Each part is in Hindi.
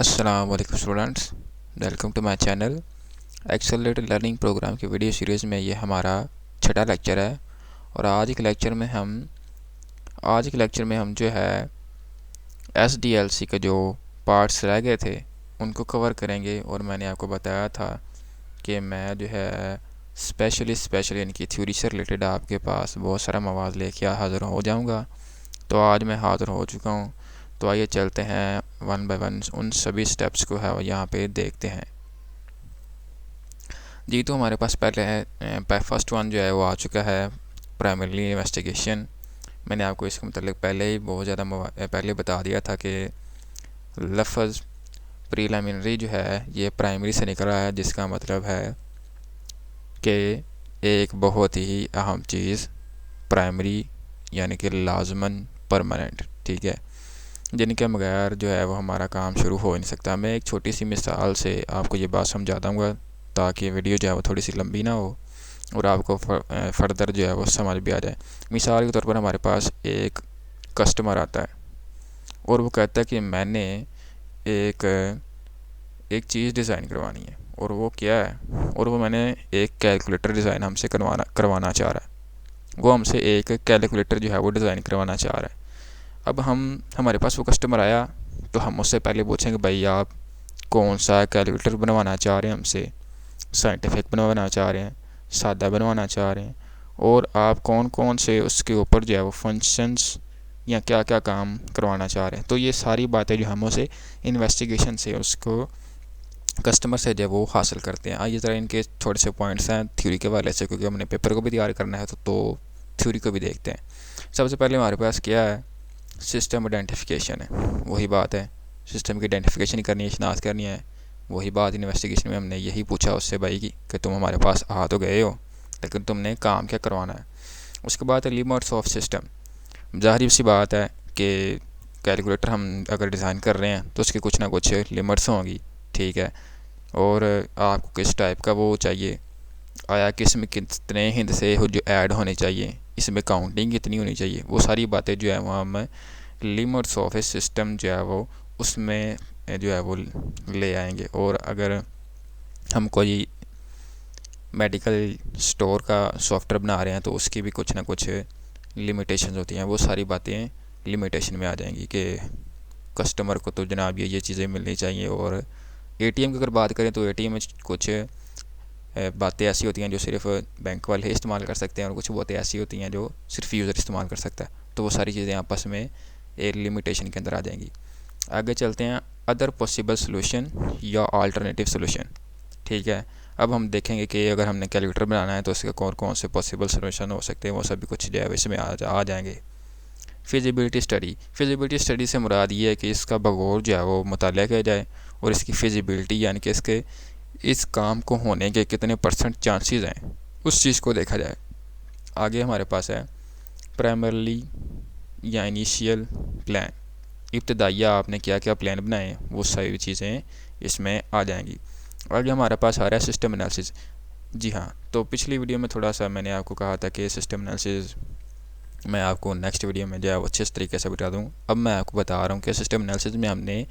अस्सलाम वालेकुम students, welcome to my channel. Accelerated learning program की वीडियो सीरीज़ में ये हमारा छठा लेक्चर है। और आज के लेक्चर में हम जो है एसडीएलसी के जो पार्ट्स रह गए थे उनको कवर करेंगे। और मैंने आपको बताया था कि मैं जो है स्पेशली इनकी थ्योरी से रिलेटेड आपके पास बहुत सारा मवाद लेके हाज़िर हो जाऊँगा। तो आज मैं हाज़िर हो चुका हूँ। तो आइए चलते हैं वन बाय वन उन सभी स्टेप्स को है यहाँ पे देखते हैं जी। तो हमारे पास पहले है फर्स्ट वन जो है वो आ चुका है, प्राइमरी इन्वेस्टिगेशन। मैंने आपको इसके मतलब पहले ही बहुत ज़्यादा पहले बता दिया था कि लफ्ज़ प्रीलिमिनरी जो है ये प्राइमरी से निकला है, जिसका मतलब है कि एक बहुत ही अहम चीज़ प्राइमरी यानी कि लाजमन परमानेंट, ठीक है, जिनके बगैर जो है वो हमारा काम शुरू हो नहीं सकता। मैं एक छोटी सी मिसाल से आपको ये बात समझा दूँगा ताकि वीडियो जो है वो थोड़ी सी लंबी ना हो और आपको फर्दर जो है वो समझ भी आ जाए। मिसाल के तौर पर हमारे पास एक कस्टमर आता है और वो कहता है कि मैंने एक चीज़ डिज़ाइन करवानी है, और वो क्या है, और वो मैंने एक कैलकुलेटर डिज़ाइन हमसे करवाना चाह रहा है। वो हमसे एक कैलकुलेटर जो है वो डिज़ाइन करवाना चाह रहा है। अब हमारे पास वो कस्टमर आया तो हम उससे पहले पूछेंगे भाई आप कौन सा कैलकुलेटर बनवाना चाह रहे हैं, हमसे साइंटिफिक बनवाना चाह रहे हैं, सादा बनवाना चाह रहे हैं, और आप कौन कौन से उसके ऊपर जो है वो फंक्शंस या क्या क्या काम करवाना चाह रहे हैं। तो ये सारी बातें जो हम उसे इन्वेस्टिगेशन से उसको कस्टमर से जो वो हासिल करते हैं। आइए ज़रा इनके थोड़े से पॉइंट्स हैं थ्योरी के वाले से, क्योंकि हमने पेपर को भी तैयार करना है तो थ्योरी को भी देखते हैं। सबसे पहले हमारे पास क्या है, सिस्टम आइडेंटिफिकेशन है। वही बात है, सिस्टम की आइडेंटिफिकेशन करनी है, शनाख्त करनी है। वही बात इन्वेस्टिगेशन में हमने यही पूछा उससे भाई कि तुम हमारे पास आ तो गए हो लेकिन तुमने काम क्या करवाना है। उसके बाद है लिमिट्स ऑफ सिस्टम। ज़ाहिर सी बात है कि कैलकुलेटर हम अगर डिज़ाइन कर रहे हैं तो उसकी कुछ ना कुछ लिमिट्स होंगी, ठीक है। और आपको किस टाइप का वो चाहिए, आया किस में कितने हिस्से जो ऐड होने चाहिए, इसमें काउंटिंग कितनी होनी चाहिए, वो सारी बातें जो है वो हम लिमिट्स ऑफ ए सिस्टम जो है वो उसमें जो है वो ले आएंगे। और अगर हम कोई मेडिकल स्टोर का सॉफ्टवेयर बना रहे हैं तो उसकी भी कुछ ना कुछ लिमिटेशंस होती हैं, वो सारी बातें लिमिटेशन में आ जाएंगी कि कस्टमर को तो जनाब ये चीज़ें मिलनी चाहिए। और एटीएम की अगर बात करें तो एटीएम में कुछ बातें ऐसी होती हैं जो सिर्फ बैंक वाले ही इस्तेमाल कर सकते हैं, और कुछ बातें ऐसी होती हैं जो सिर्फ यूज़र इस्तेमाल कर सकता है। तो वो सारी चीज़ें आपस में एक लिमिटेशन के अंदर आ जाएंगी। आगे चलते हैं अदर पॉसिबल सोल्यूशन या अल्टरनेटिव सोल्यूशन, ठीक है। अब हम देखेंगे कि अगर हमने कैलकुलेटर बनाना है तो उसके कौन कौन से पॉसिबल सोल्यूशन हो सकते हैं, वो सभी कुछ जो है इसमें आ जाएंगे। फिजिबिलिटी स्टडी से मुराद ये है कि इसका बगौर जो है वो मुताला किया जाए और इसकी फिजिबिलिटी यानी कि इसके इस काम को होने के कितने % चांसेस हैं उस चीज़ को देखा जाए। आगे हमारे पास है प्राइमरली या इनिशियल प्लान। इब्तदाइया आपने क्या क्या प्लान बनाए वो सारी चीज़ें इसमें आ जाएंगी। आगे हमारे पास आ रहा है सिस्टम एनालिसिस। जी हाँ, तो पिछली वीडियो में थोड़ा सा मैंने आपको कहा था कि सिस्टम एनालिसिस मैं आपको नेक्स्ट वीडियो में जो है वो अच्छे तरीके से बता दूँ। अब मैं आपको बता रहा हूँ कि सिस्टम एनालिसिस में हमने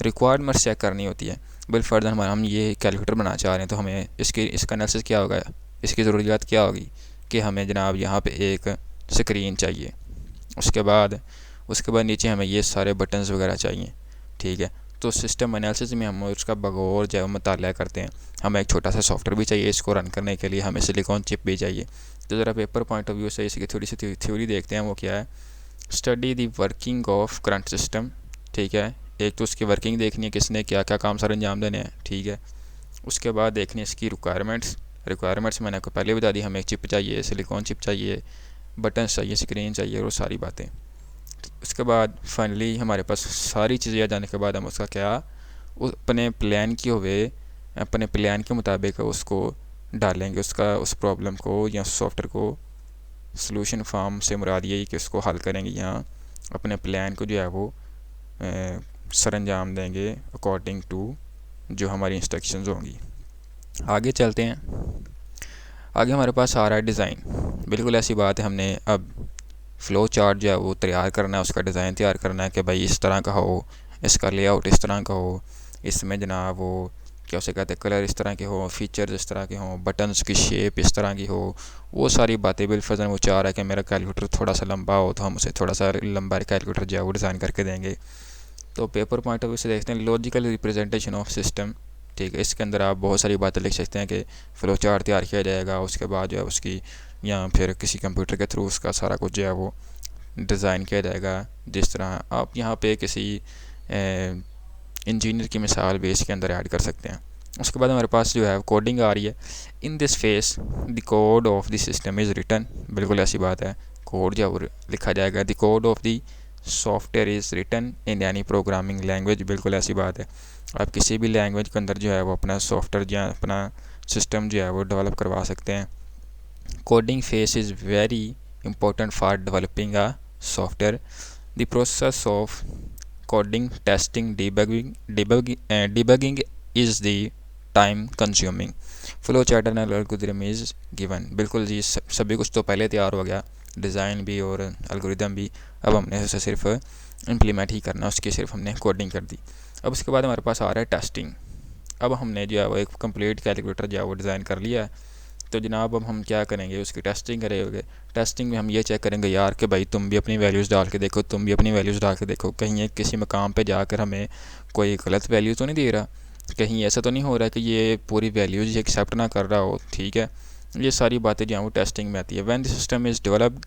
रिक्वायरमेंट चेक करनी होती है। बिल फर्दर हम ये कैलकुलेटर बनाना चाह रहे हैं तो हमें इसका एनालिसिस क्या होगा, इसकी ज़रूरियात क्या होगी कि हमें जनाब यहाँ पे एक स्क्रीन चाहिए, उसके बाद नीचे हमें ये सारे बटन्स वगैरह चाहिए, ठीक है। तो सिस्टम एनालिसिस में हम उसका बगौर जो है मुताला करते हैं। हमें एक छोटा सा सॉफ्टवेयर भी चाहिए इसको रन करने के लिए, हमें सिलिकॉन चिप भी चाहिए। तो ज़रा पेपर पॉइंट ऑफ व्यू से इसकी थोड़ी सी थ्योरी देखते हैं। वो क्या है, study the working of current system, ठीक है। एक तो उसकी वर्किंग देखनी है, किसने क्या क्या काम सर अंजाम देने हैं, ठीक है। उसके बाद देखनी है इसकी रिक्वायरमेंट्स मैंने आपको पहले बता दी, हमें एक चिप चाहिए, सिलिकॉन चिप चाहिए, बटन चाहिए, स्क्रीन चाहिए और सारी बातें। उसके बाद फाइनली हमारे पास सारी चीज़ें आ जाने के बाद हम उसका क्या अपने प्लान के मुताबिक उसको डालेंगे, उस प्रॉब्लम को या सॉफ्टवेयर को सॉल्यूशन फॉर्म से मुराद यही कि उसको हल करेंगे या अपने प्लान को जो है वो सर अंजाम देंगे अकॉर्डिंग टू जो हमारी इंस्ट्रक्शंस होंगी। आगे चलते हैं। आगे हमारे पास आ रहा है डिज़ाइन। बिल्कुल ऐसी बात है, हमने अब फ़्लो चार्ट जो है वो तैयार करना है, उसका डिज़ाइन तैयार करना है कि भाई इस तरह का हो, इसका लेआउट इस तरह का हो, इसमें जनाब वो क्या उसे कहते हैं कलर इस तरह के हो, फीचर्स इस तरह के हों, बटन्स की शेप इस तरह की हो, वो सारी बातें बिलफजन वो चाह रहा है कि मेरा कैलकुलेटर थोड़ा सा लंबा हो, तो हम उसे थोड़ा सा लंबा कैलकुलेटर जो है वो डिज़ाइन करके देंगे। तो पेपर पॉइंट ऑफ व्यू से देखते हैं लॉजिकल रिप्रेजेंटेशन ऑफ सिस्टम। ठीक है, इसके अंदर आप बहुत सारी बातें लिख सकते हैं कि फ़्लो चार्ट तैयार किया जाएगा, उसके बाद जो है उसकी या फिर किसी कंप्यूटर के थ्रू उसका सारा कुछ जो है वो डिज़ाइन किया जाएगा। जिस तरह आप यहाँ पे किसी इंजीनियर की मिसाल भी इसके अंदर ऐड कर सकते हैं। उसके बाद हमारे पास जो है कोडिंग आ रही है। In this phase the code of the system is written, बिल्कुल ऐसी बात है, कोड जो लिखा जाएगा। The code of the software is written in यानी प्रोग्रामिंग लैंग्वेज, बिल्कुल ऐसी बात है। आप किसी भी लैंग्वेज के अंदर जो है वो अपना सॉफ्टवेयर या अपना सिस्टम जो है वो डेवलप करवा सकते हैं। Coding face is very important for developing a software. The process of coding, testing, debugging is the time consuming. Flow chart and algorithm is given, बिल्कुल जी सभी कुछ तो पहले तैयार हो गया, डिज़ाइन भी और एल्गोरिथम भी, अब हमने उसे सिर्फ इम्प्लीमेंट ही करना, उसकी सिर्फ हमने कोडिंग कर दी। अब उसके बाद हमारे पास आ रहा है टेस्टिंग। अब हमने जो है वो एक कंप्लीट कैलकुलेटर जो है वो डिज़ाइन कर लिया है, तो जनाब अब हम क्या करेंगे, उसकी टेस्टिंग करेंगे। टेस्टिंग में हम ये चेक करेंगे यार कि भाई तुम भी अपनी वैल्यूज़ डाल के देखो, तुम भी अपनी वैल्यूज़ डाल के देखो, कहीं ये किसी मकाम पे जाकर हमें कोई गलत वैल्यू तो नहीं दे रहा, कहीं ऐसा तो नहीं हो रहा कि ये पूरी वैल्यूज़ एक्सेप्ट ना कर रहा हो। ठीक है, ये सारी बातें जो हैं वो टेस्टिंग में आती है। When the system is developed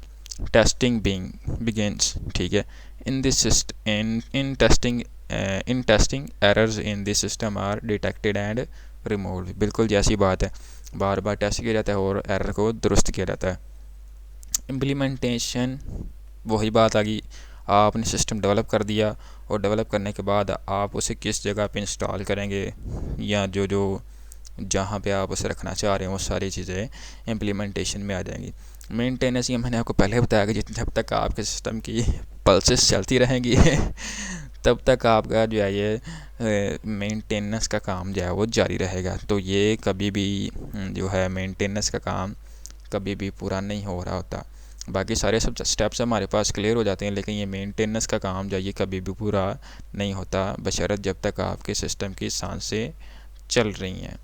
testing begins. ठीक है, in this in testing errors in this system are detected and removed, बिल्कुल जैसी बात है, बार बार टेस्ट किया जाता है और एरर को दुरुस्त किया जाता है। इम्प्लीमेंटेशन, वही बात आ गई, आपने सिस्टम डेवलप कर दिया और डेवलप करने के बाद आप उसे किस जगह पे इंस्टॉल करेंगे या जो जो जहाँ पे आप उसे रखना चाह रहे हैं वो सारी चीज़ें इम्प्लीमेंटेशन में आ जाएंगी। मेंटेनेंस, ये मैंने आपको पहले बताया कि जब तक आपके सिस्टम की पल्सेस चलती रहेंगी तब तक आपका जो है ये मेंटेनेंस का काम जो है वो जारी रहेगा। तो ये कभी भी जो है मेंटेनेंस का काम कभी भी पूरा नहीं हो रहा होता। बाकी सारे सब स्टेप्स हमारे पास क्लियर हो जाते हैं, लेकिन ये मेंटेनेंस का काम जो है ये कभी भी पूरा नहीं होता बशर्त जब तक आपके सिस्टम की सांसें चल रही हैं।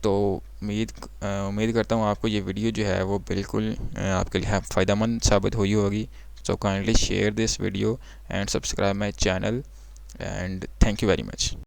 तो उम्मीद करता हूँ आपको ये वीडियो जो है वो बिल्कुल आपके लिए फ़ायदेमंद साबित हुई होगी। So kindly share this video and subscribe my channel, and thank you very much.